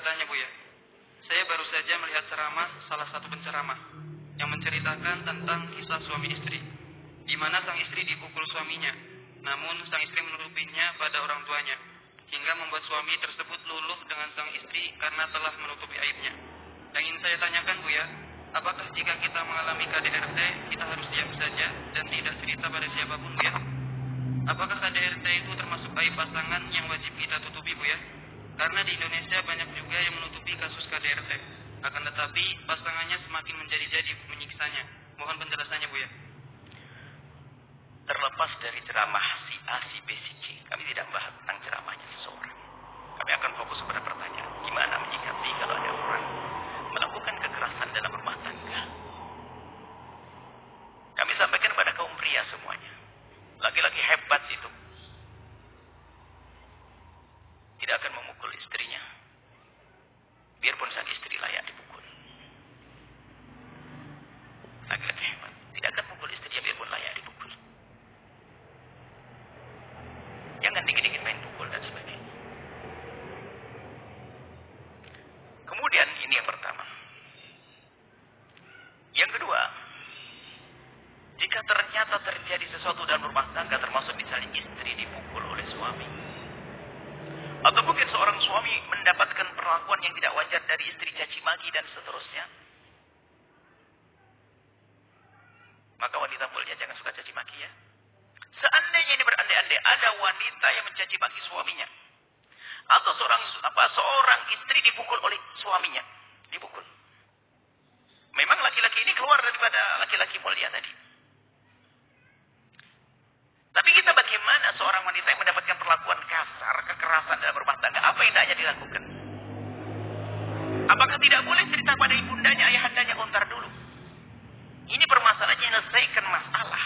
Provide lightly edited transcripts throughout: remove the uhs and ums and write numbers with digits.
bertanya Bu ya. Saya baru saja melihat ceramah salah satu penceramah yang menceritakan tentang kisah suami istri, di mana sang istri dipukul suaminya, namun sang istri menutupinya pada orang tuanya, hingga membuat suami tersebut luluh dengan sang istri karena telah menutupi aibnya. Yang ingin saya tanyakan Bu ya, apakah jika kita mengalami KDRT, kita harus diam saja dan tidak cerita pada siapapun Bu ya? Apakah KDRT itu termasuk aib pasangan yang wajib kita tutupi Bu ya? Karena di Indonesia banyak juga yang menutupi kasus KDRT. Akan tetapi pasangannya semakin menjadi-jadi menyiksanya. Mohon penjelasannya Bu ya. Terlepas dari ceramah si A, si B, si C, kami tidak membahas tentang ceramahnya seseorang. Kami akan fokus pada pertanyaan, gimana menyikapi kalau ada orang melakukan kekerasan dalam rumah tangga. Kami sampaikan pada kaum pria semuanya. Laki-laki hebat itu tidak akan memukul istrinya, biarpun sang istri layak dipukul. Laki-laki hebat tidak akan memukul istrinya biarpun layak dipukul. Jangan dikit-dikit main pukul dan sebagainya. Kemudian ini yang pertama. Yang kedua, jika ternyata terjadi sesuatu dalam rumah tangga, termasuk misalnya istri dipukul oleh suami, atau mungkin seorang suami mendapatkan perlakuan yang tidak wajar dari istri, caci maki dan seterusnya, maka wanita mulia jangan suka caci maki ya. Seandainya ini berandai-andai ada wanita yang mencaci maki suaminya, atau seorang istri dipukul oleh suaminya, dipukul. Memang laki-laki ini keluar daripada laki-laki mulia tadi. Tapi kita bagaimana seorang wanita yang mendapatkan perlakuan kasar, kekerasan dalam rumah tangga, apa yang hendaknya dilakukan? Apakah tidak boleh cerita pada ibundanya, ayahandanya, ontar dulu? Ini permasalahannya, menyelesaikan masalah.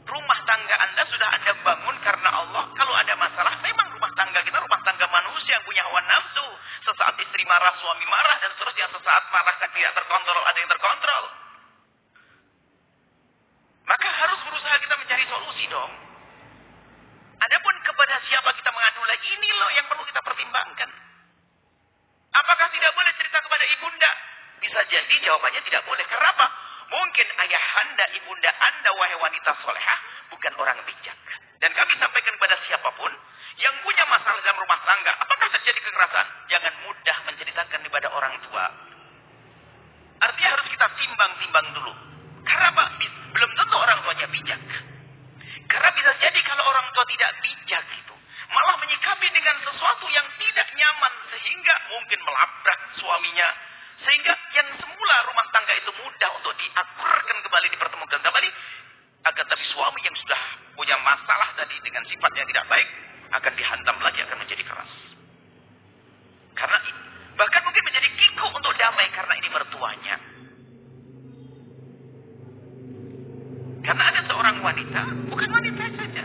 Rumah tangga Anda sudah Anda bangun karena Allah. Kalau ada masalah, memang rumah tangga kita, rumah tangga manusia yang punya hawa nafsu. Sesaat istri marah, suami marah, dan seterusnya. Sesaat marah kan tidak terkontrol, ada yang terkontrol. Maka harus berusaha kita mencari solusi dong. Adapun kepada siapa kita mengadu lagi, ini loh yang perlu kita pertimbangkan. Apakah tidak boleh cerita kepada ibunda? Bisa jadi jawabannya tidak boleh. Karena apa? Mungkin ayahanda, ibunda Anda, wahai wanita solehah, bukan orang bijak. Dan kami sampaikan kepada siapapun yang punya masalah dalam rumah tangga, apakah terjadi kekerasan? Jangan mudah menceritakan kepada orang tua. Artinya harus kita timbang-timbang dulu. Karena apa? Belum tentu orang tuanya bijak. Karena bisa jadi kalau orang tua tidak bijak itu, malah menyikapi dengan sesuatu yang tidak nyaman, sehingga mungkin melabrak suaminya. Sehingga yang semula rumah tangga itu mudah untuk diakurkan kembali, dipertemukan kembali. Akan tapi suami yang sudah punya masalah tadi dengan sifat yang tidak baik, akan dihantam lagi, akan menjadi keras. Karena bahkan mungkin menjadi kikuk untuk damai karena ini mertuanya. Karena ada seorang wanita, bukan wanita saja,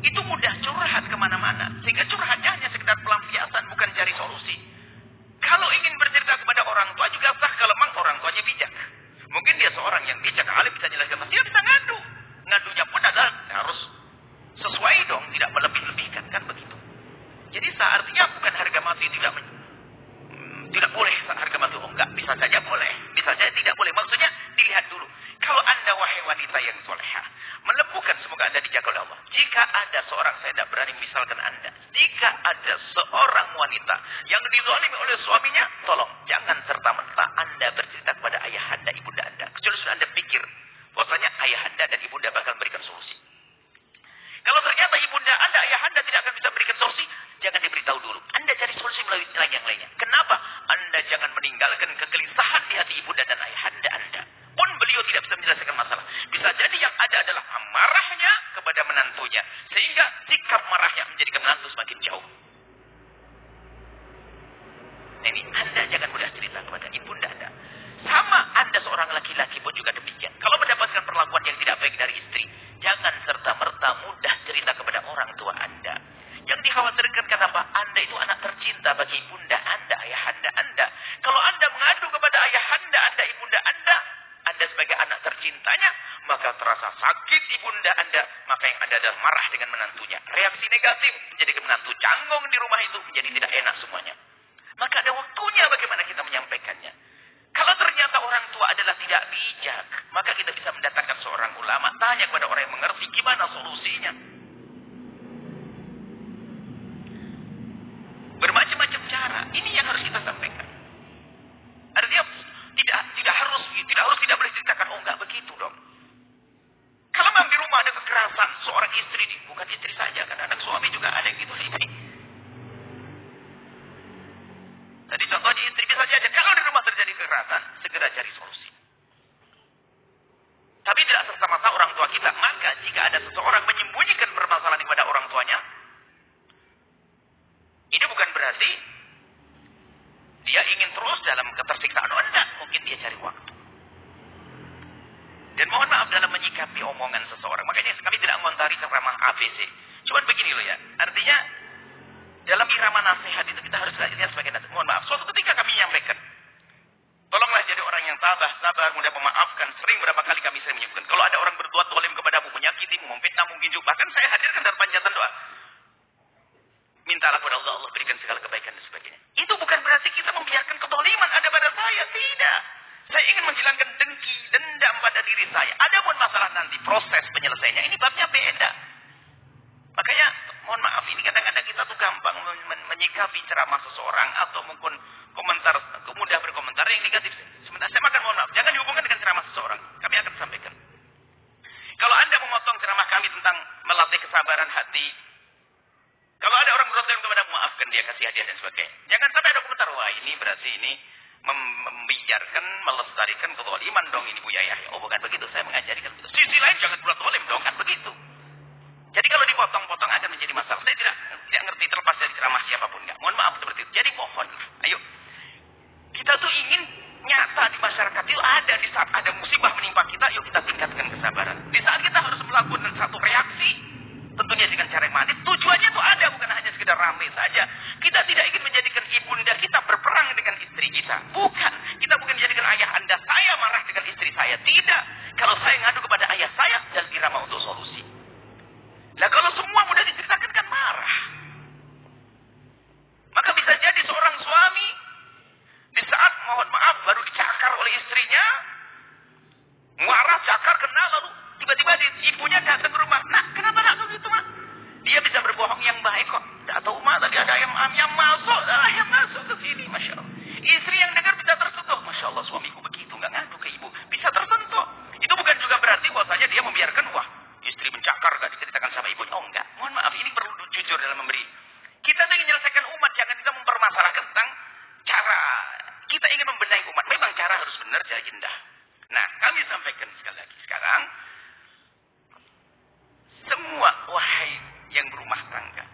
itu mudah curhat kemana-mana. Sehingga curhatnya hanya sekedar pelampiasan, bukan cari solusi. Kalau ingin bercerita kepada orang tua juga sah kalau memang orang tuanya bijak. Mungkin dia seorang yang bijak, alim, bisa jelaskan, dia bisa ngadu. Ngadunya pun adalah harus sesuai dong, tidak melebih-lebihkan, kan begitu. Jadi artinya bukan harga mati, tidak boleh harga mati. Oh enggak, bisa saja boleh, bisa saja tidak boleh. Maksudnya dilihat dulu. Kalau Anda wahai wanita yang solehah, menemukan semoga Anda dijaga oleh Allah. Jika ada seorang, saya tidak berani misalkan Anda, jika ada seorang wanita yang dizalimi oleh suaminya, tolong jangan serta-merta Anda bercerita kepada ayahanda, ibunda Anda. Kecuali sudah Anda pikir bahwasanya ayahanda dan ibunda bakal memberikan solusi. Kalau ternyata ibunda Anda, ayahanda tidak akan bisa berikan solusi, jangan diberitahu dulu. Anda cari solusi melalui jalan yang lainnya. Kenapa? Anda jangan meninggalkan kegelisahan di hati ibunda dan ayahanda Anda. Pun beliau tidak bisa menyelesaikan masalah. Bisa jadi yang ada adalah amarahnya kepada menantunya. Sehingga sikap marahnya menjadikan menantu semakin jauh. Ini Anda jangan mudah cerita kepada ibunda Anda. Sama Anda seorang laki-laki pun juga demikian. Kalau mendapatkan perlakuan yang tidak baik dari istri, jangan serta-merta mudah cerita kepada orang tua Anda. Yang dikhawatirkan kata apa? Anda itu anak tercinta bagi ibunda Anda, ayahanda Anda. Kalau Anda mengadu kepada ayahanda Anda, ibunda Anda sebagai anak tercintanya, maka terasa sakit ibunda Anda, maka yang ada adalah marah dengan menantunya. Reaksi negatif menjadi menantu canggung di rumah itu, menjadi tidak enak semuanya. Maka ada waktunya bagaimana kita menyampaikannya. Kalau ternyata orang tua adalah tidak bijak, maka kita bisa mendatangkan seorang ulama, tanya kepada orang yang mengerti gimana solusinya. Bermacam-macam cara, ini yang harus kita sampaikan. Artinya tidak harus tidak boleh ceritakan, oh enggak begitu dong. Kalau memang di rumah ada kekerasan, seorang istri, bukan istri saja, kan anak suami juga ada yang gitu ini. Tadi contohnya istri bisa saja, kalau di rumah terjadi kekerasan, segera cari solusi. Tapi tidak serta-merta orang tua kita, maka jika ada seseorang menyembunyikan permasalahan kepada orang tuanya, ini bukan berarti dia ingin terus dalam ketersiksaan. Oh enggak, mungkin dia cari waktu. Dan mohon maaf dalam menyikapi omongan seseorang. Makanya kami tidak mengomentari ceramah ABC. Cuman begini loh ya. Artinya dalam irama nasihat itu kita harus lihat sebagai nasihat. Mohon maaf. Suatu ketika kami menyampaikan. Tolonglah jadi orang yang sabar, mudah memaafkan. Berapa kali kami sering menyebutkan. Kalau ada orang berbuat zalim kepadamu, menyakitimu, memfitnah, mungkin juga. Bahkan saya hadirkan dalam panjatan doa. Mintalah kepada Allah, Allah berikan segala kebaikan dan sebagainya. Itu bukan berarti kita membiarkan kezaliman ada pada saya. Tidak. Saya ingin menghilangkan dengki, dendam pada diri saya. Adapun masalah nanti proses penyelesaiannya, ini babnya beda. Makanya, mohon maaf, ini kadang-kadang kita tuh gampang menyikapi ceramah seseorang atau mungkin komentar, mudah berkomentar yang negatif. Sebenarnya saya makan mohon maaf, jangan dihubungkan dengan ceramah seseorang. Kami akan sampaikan. Kalau Anda memotong ceramah kami tentang melatih kesabaran hati, kalau ada orang berusaha kepada maafkan dia, kasih hadiah dan sebagainya. Jangan sampai ada komentar, wah ini berarti ini membiarkan, melestarikan kezaliman dong ini Bu Yaya. Oh bukan begitu, saya mengajarikan begitu. Sisi lain jangan buat zalim dong, kan begitu. Jadi kalau dipotong-potong akan menjadi masalah. Saya tidak ngerti terlepas dari ceramah siapapun. Enggak. Mohon maaf seperti itu. Jadi mohon, ayo. Kita tuh ingin nyata di masyarakat itu ada di saat ada musibah menimpa kita, yuk kita tingkatkan kesabaran. Di saat kita harus melakukan satu reaksi, tentunya dengan cara yang manis. Tujuannya tuh ada, bukan hanya sekedar rame saja. Kita tidak ingin menjadikan ibunda kita berperang dengan istri kita. Bukan. Kita bukan menjadikan ayah anda saya marah dengan istri saya. Tidak. Kalau saya ngadu kepada ayah saya, dan irama untuk solusi. Nah kalau semua mudah diceritakan kan marah. Maka bisa jadi seorang suami di saat mohon maaf baru dicakar oleh istrinya, marah, cakar, kena, lalu tiba-tiba ibunya datang ke rumah. Nah kenapa nak begitu mak? Dia bisa berbohong yang baik kok. Tidak tahu mak tadi ada ayam masuk ke sini, masya Allah. Istri yang dengar bisa tersentuh, masya Allah suamiku begitu nggak ngadu ke ibu, bisa tersentuh. Itu bukan juga berarti bahwasanya dia membiarkan wah istri mencakar gak diceritakan sama ibunya. Oh enggak. Mohon maaf, ini perlu jujur dalam memberi. Kita ingin menyelesaikan umat, jangan kita mempermasalahkan tentang cara. Kita ingin membenahi umat. Memang cara harus benar, cara indah. Nah, kami sampaikan sekali lagi. Sekarang, semua wahai yang berumah tangga,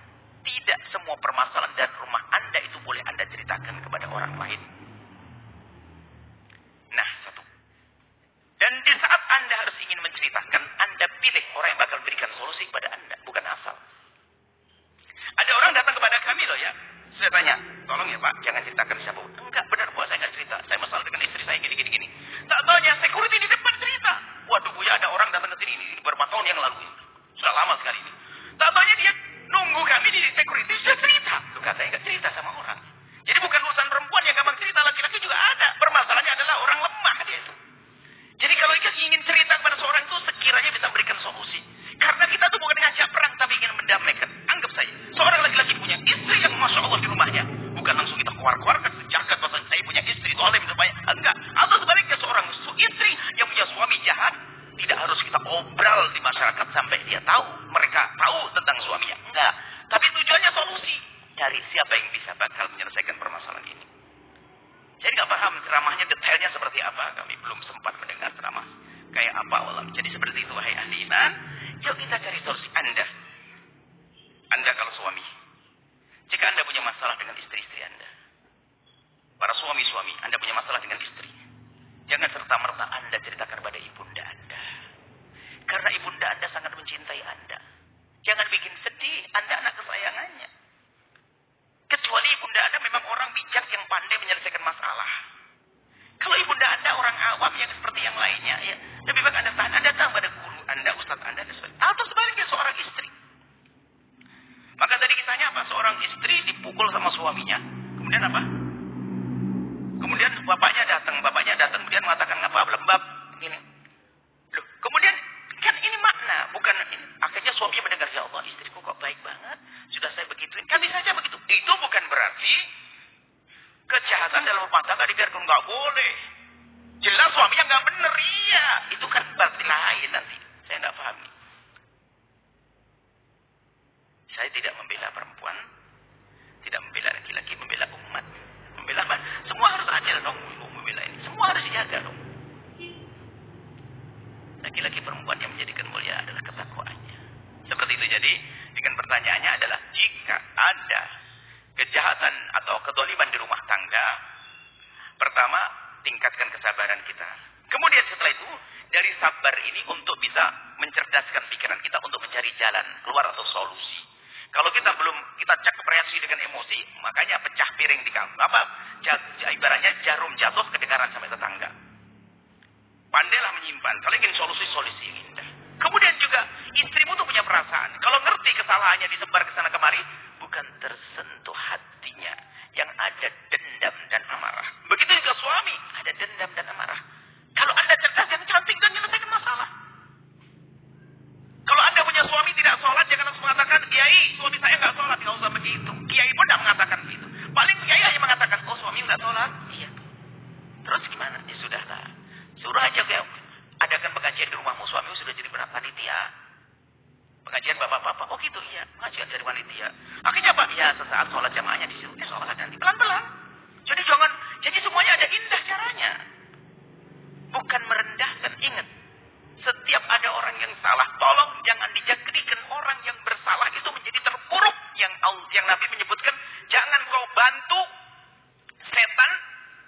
tidak semua permasalahan dan rumah Anda itu boleh Anda ceritakan kepada orang lain. Nah, satu. Dan di saat Anda harus ingin menceritakan, Anda pilih orang yang bakal berikan solusi kepada Anda, bukan asal. Ada orang datang kepada kami loh ya. Saya tanya, tolong ya Pak, jangan ceritakan siapa. Enggak, benar Bu, saya nggak cerita. Saya masalah dengan istri saya gini. Tak taunya security di depan cerita. Waduh Bu ya, ada orang datang ke sini ini beberapa tahun yang lalu. Sudah lama sekali ini. Tak taunya dia nunggu kami di security sudah cerita. Tuh kata saya nggak cerita sama orang. Jadi bukan urusan perempuan yang gampang cerita, laki-laki juga ada. Permasalahannya adalah orang lemah dia itu. Jadi kalau kita ingin cerita kepada seorang itu, sekiranya bisa memberikan solusi. Karena kita tuh bukan ngajak perang, tapi ingin mendamaikan. Anggap saja, seorang laki-laki punya istri yang Masya Allah di rumahnya. Bukan langsung kita keluar-keluarkan sejagat, bahwa saya punya istri zalim supaya. Enggak. Atau sebaliknya seorang istri yang punya suami jahat, tidak harus kita obral di masyarakat sampai dia tahu. Mereka tahu tentang suaminya. Enggak. Tapi tujuannya solusi. Cari siapa yang bisa bakal menyelesaikan permasalahan ini. Saya nggak paham ceramahnya detailnya seperti apa. Kami belum sempat mendengar ceramah kayak apa walam. Jadi seperti itu wahai ahli iman. Yuk kita cari solusi. Anda kalau suami, jika Anda punya masalah dengan istri-istri Anda, para suami-suami, Anda punya masalah dengan istri, jangan serta-merta Anda ceritakan pada ibunda Anda. Karena ibunda Anda sangat mencintai Anda. Jangan bikin sedih, Anda anak kesayangannya. Kecuali ibunda Anda memang orang bijak yang pandai menyelesaikan masalah. Kalau ibunda Anda orang awam yang seperti yang lainnya, ya lebih baik Anda tahan, Anda datang pada guru Anda, ustaz Anda, dan sebagainya. Atau sebaliknya seorang istri. Maka tadi kisahnya apa? Seorang istri dipukul sama suaminya. Kemudian apa? Laki-laki perempuan yang menjadikan mulia adalah ketakwaannya. Seperti itu. Jadi dengan pertanyaannya adalah jika ada kejahatan atau kedoliman di rumah tangga, pertama tingkatkan kesabaran kita. Kemudian setelah itu dari sabar ini untuk bisa mencerdaskan pikiran kita untuk mencari jalan keluar atau solusi. Kalau kita cek reaksi dengan emosi, makanya pecah piring di kamar. Ibaratnya jarum jatuh kedengaran sampai tetangga. Pandailah menyimpan. Kalau ingin solusi yang indah. Kemudian juga istrimu tuh punya perasaan. Kalau ngerti kesalahannya disebar ke sana kemari, bukan tersentuh hatinya yang ada dendam dan amarah. Begitu juga suami, ada dendam dan amarah. Kalau Anda cerdas, jangan cuma tinggal menyelesaikan masalah. Kalau Anda punya suami tidak sholat, jangan langsung mengatakan, Kiai, suami saya nggak sholat, nggak usah begitu. Kiai pun tidak mengatakan begitu. Paling Kiai hanya mengatakan, oh suami nggak sholat, iya. Terus gimana? Ya sudahlah, suruh aja adakan pengajian di rumahmu, suamimu sudah jadi panitia. Pengajian bapak-bapak, oh gitu, iya, pengajian dari panitia. Akhirnya Pak, ya sesaat sholat jamaahnya di situ, sholat nanti pelan-pelan. Jadi semuanya ada indah caranya. Bukan merendahkan, ingat. Setiap ada orang yang salah, tolong jangan dijadikan orang yang bersalah itu menjadi terpuruk. Yang Nabi menyebutkan, jangan kau bantu setan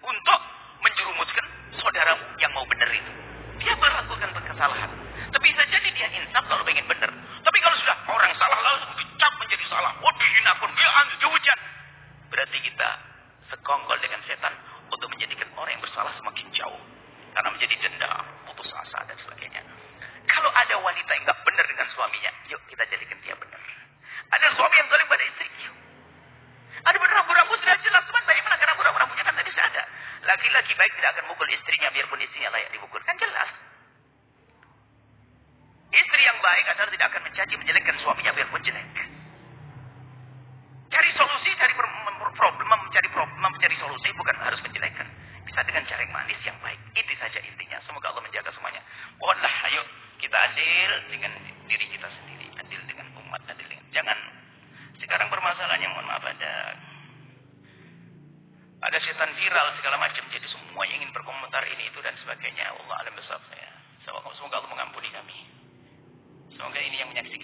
untuk menjerumuskan saudaramu yang mau benar itu. Dia melakukan kesalahan. Tapi bisa jadi dia insaf kalau pengen benar. Tapi kalau sudah orang salah langsung dicap menjadi salah. Oh dihinakan, dihujat. Berarti kita sekongkol dengan setan untuk menjadikan orang yang bersalah semakin jauh. Karena menjadi dendam, putus asa dan sebagainya. Kalau ada wanita yang gak benar dengan suaminya, yuk kita jadikan dia benar. Ada suami yang zalim pada istri, yuk. Ada rambu-rambu sudah jelas, cuman bagaimana karena rambu-rambunya kan tadi sudah ada. Laki-laki baik tidak akan mukul istrinya biarpun istrinya layak dipukul, kan jelas. Istri yang baik adalah tidak akan mencaci menjelekkan suaminya biarpun jelek. Cari solusi dari problem, mencari solusi bukan harus menjelekkan. Bisa dengan cara yang manis, yang baik. Itu saja intinya. Semoga Allah menjaga semuanya. Mohonlah, ayo kita adil dengan diri kita sendiri, adil dengan umat, adil dengan. Jangan sekarang permasalahannya, mohon maaf, ada setan viral segala macam. Jadi semua yang ingin berkomentar ini itu dan sebagainya. Allah alam besar. Semoga Allah mengampuni kami. Semoga ini yang menyaksikan.